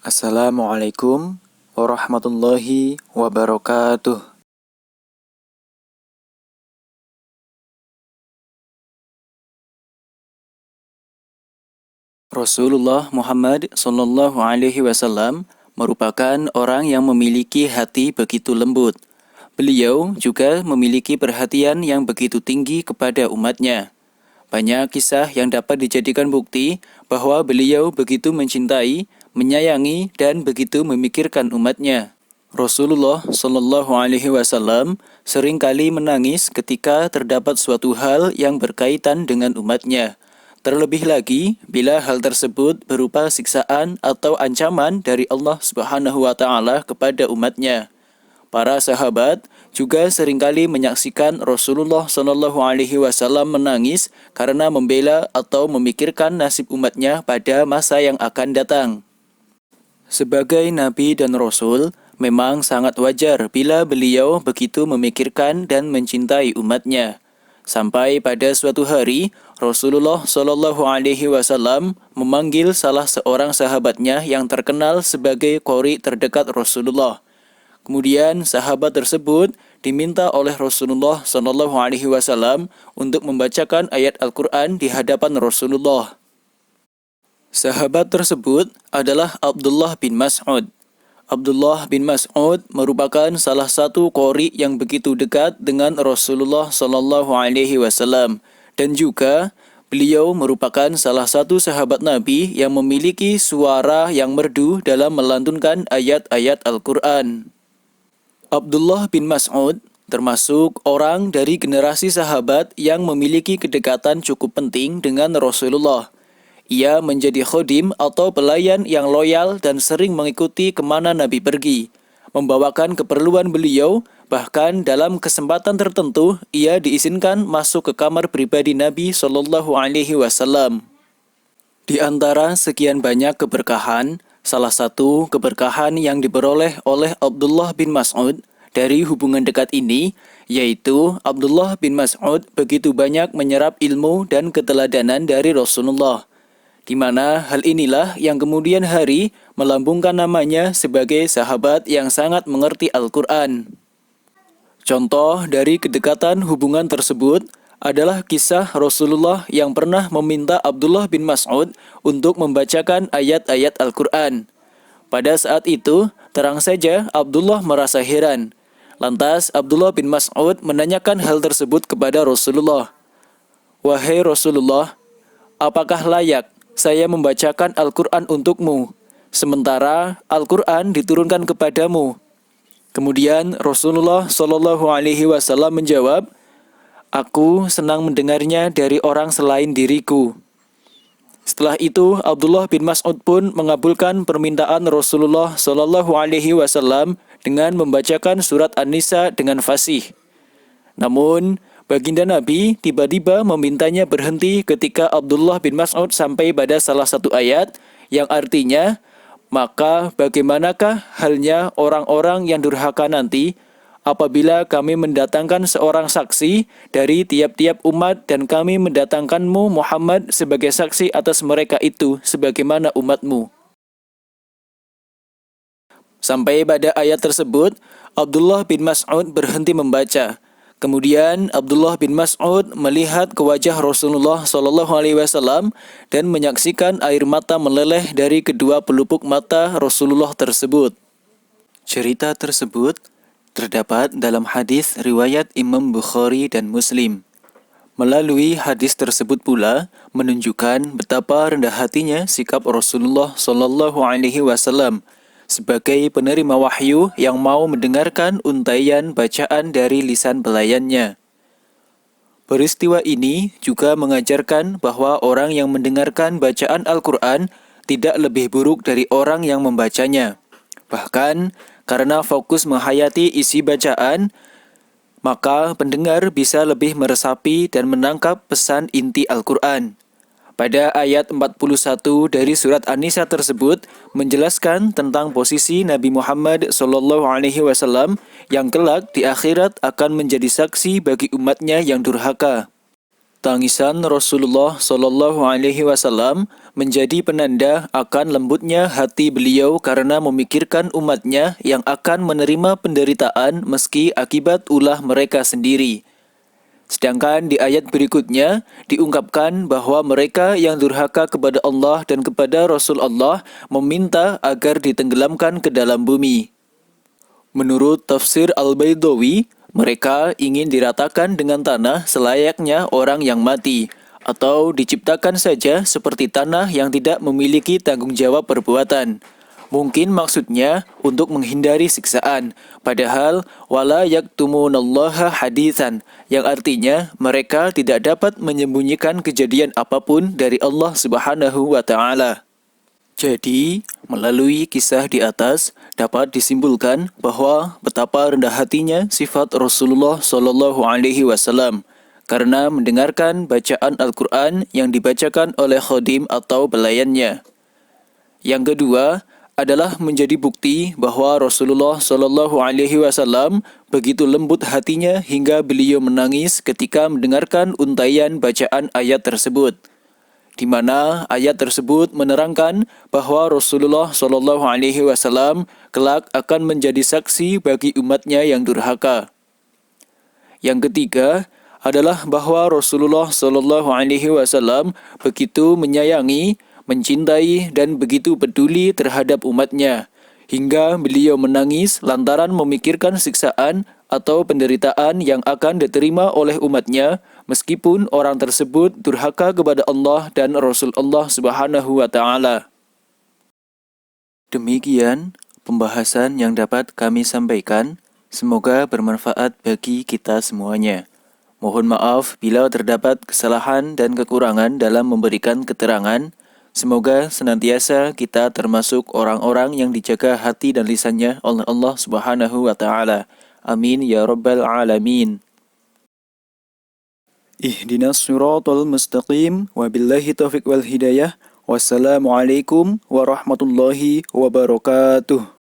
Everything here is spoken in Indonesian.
Assalamualaikum warahmatullahi wabarakatuh. Rasulullah Muhammad SAW merupakan orang yang memiliki hati begitu lembut. Beliau juga memiliki perhatian yang begitu tinggi kepada umatnya. Banyak kisah yang dapat dijadikan bukti bahwa beliau begitu mencintai, menyayangi, dan begitu memikirkan umatnya. Rasulullah SAW seringkali menangis ketika terdapat suatu hal yang berkaitan dengan umatnya. Terlebih lagi bila hal tersebut berupa siksaan atau ancaman dari Allah Subhanahu wa taala kepada umatnya. Para sahabat juga seringkali menyaksikan Rasulullah SAW menangis karena membela atau memikirkan nasib umatnya pada masa yang akan datang. Sebagai Nabi dan Rasul, memang sangat wajar bila beliau begitu memikirkan dan mencintai umatnya. Sampai pada suatu hari, Rasulullah SAW memanggil salah seorang sahabatnya yang terkenal sebagai qori terdekat Rasulullah. Kemudian sahabat tersebut diminta oleh Rasulullah SAW untuk membacakan ayat Al-Quran di hadapan Rasulullah. Sahabat tersebut adalah Abdullah bin Mas'ud. Abdullah bin Mas'ud merupakan salah satu qori yang begitu dekat dengan Rasulullah SAW dan juga beliau merupakan salah satu sahabat Nabi yang memiliki suara yang merdu dalam melantunkan ayat-ayat Al-Quran. Abdullah bin Mas'ud termasuk orang dari generasi sahabat yang memiliki kedekatan cukup penting dengan Rasulullah. Ia menjadi khodim atau pelayan yang loyal dan sering mengikuti kemana Nabi pergi, membawakan keperluan beliau, bahkan dalam kesempatan tertentu ia diizinkan masuk ke kamar pribadi Nabi SAW. Di antara sekian banyak keberkahan, salah satu keberkahan yang diperoleh oleh Abdullah bin Mas'ud dari hubungan dekat ini, yaitu Abdullah bin Mas'ud begitu banyak menyerap ilmu dan keteladanan dari Rasulullah, di mana hal inilah yang kemudian hari melambungkan namanya sebagai sahabat yang sangat mengerti Al-Quran. Contoh dari kedekatan hubungan tersebut adalah kisah Rasulullah yang pernah meminta Abdullah bin Mas'ud untuk membacakan ayat-ayat Al-Quran. Pada saat itu, terang saja Abdullah merasa heran. Lantas Abdullah bin Mas'ud menanyakan hal tersebut kepada Rasulullah. "Wahai Rasulullah, apakah layak saya membacakan Al-Quran untukmu, sementara Al-Quran diturunkan kepadamu?" Kemudian Rasulullah SAW menjawab, "Aku senang mendengarnya dari orang selain diriku." Setelah itu, Abdullah bin Mas'ud pun mengabulkan permintaan Rasulullah SAW dengan membacakan surat An-Nisa dengan fasih. Namun, baginda Nabi tiba-tiba memintanya berhenti ketika Abdullah bin Mas'ud sampai pada salah satu ayat yang artinya, "Maka bagaimanakah halnya orang-orang yang durhaka nanti apabila kami mendatangkan seorang saksi dari tiap-tiap umat dan kami mendatangkanmu Muhammad sebagai saksi atas mereka itu sebagaimana umatmu." Sampai pada ayat tersebut, Abdullah bin Mas'ud berhenti membaca. Kemudian Abdullah bin Mas'ud melihat ke wajah Rasulullah SAW dan menyaksikan air mata meleleh dari kedua pelupuk mata Rasulullah tersebut. Cerita tersebut terdapat dalam hadis riwayat Imam Bukhari dan Muslim. Melalui hadis tersebut pula menunjukkan betapa rendah hatinya sikap Rasulullah SAW sebagai penerima wahyu yang mau mendengarkan untaian bacaan dari lisan pelayannya. Peristiwa ini juga mengajarkan bahwa orang yang mendengarkan bacaan Al-Quran tidak lebih buruk dari orang yang membacanya. Bahkan, karena fokus menghayati isi bacaan, maka pendengar bisa lebih meresapi dan menangkap pesan inti Al-Quran. Pada ayat 41 dari surat An-Nisa tersebut menjelaskan tentang posisi Nabi Muhammad SAW yang kelak di akhirat akan menjadi saksi bagi umatnya yang durhaka. Tangisan Rasulullah Shallallahu Alaihi Wasallam menjadi penanda akan lembutnya hati beliau karena memikirkan umatnya yang akan menerima penderitaan meski akibat ulah mereka sendiri. Sedangkan di ayat berikutnya diungkapkan bahwa mereka yang durhaka kepada Allah dan kepada Rasul Allah meminta agar ditenggelamkan ke dalam bumi. Menurut tafsir Al-Baydawi, mereka ingin diratakan dengan tanah selayaknya orang yang mati, atau diciptakan saja seperti tanah yang tidak memiliki tanggung jawab perbuatan. Mungkin maksudnya untuk menghindari siksaan, padahal wala yaktumunallaha haditsan, yang artinya mereka tidak dapat menyembunyikan kejadian apapun dari Allah Subhanahu wa taala. Jadi, melalui kisah di atas dapat disimpulkan bahwa betapa rendah hatinya sifat Rasulullah Shallallahu Alaihi Wasallam karena mendengarkan bacaan Al-Quran yang dibacakan oleh khodim atau pelayannya. Yang kedua adalah menjadi bukti bahwa Rasulullah Shallallahu Alaihi Wasallam begitu lembut hatinya hingga beliau menangis ketika mendengarkan untaian bacaan ayat tersebut, di mana ayat tersebut menerangkan bahwa Rasulullah Shallallahu Alaihi Wasallam kelak akan menjadi saksi bagi umatnya yang durhaka. Yang ketiga adalah bahwa Rasulullah Shallallahu Alaihi Wasallam begitu menyayangi, mencintai, dan begitu peduli terhadap umatnya, hingga beliau menangis lantaran memikirkan siksaan atau penderitaan yang akan diterima oleh umatnya, meskipun orang tersebut durhaka kepada Allah dan Rasul Allah Subhanahu wa taala. Demikian pembahasan yang dapat kami sampaikan, semoga bermanfaat bagi kita semuanya. Mohon maaf bila terdapat kesalahan dan kekurangan dalam memberikan keterangan. Semoga senantiasa kita termasuk orang-orang yang dijaga hati dan lisannya oleh Allah Subhanahu wa taala. Amin ya rabbal alamin. Ihdinas siratal mustaqim, wabillahi taufiq wal hidayah. Wassalamualaikum warahmatullahi wabarakatuh.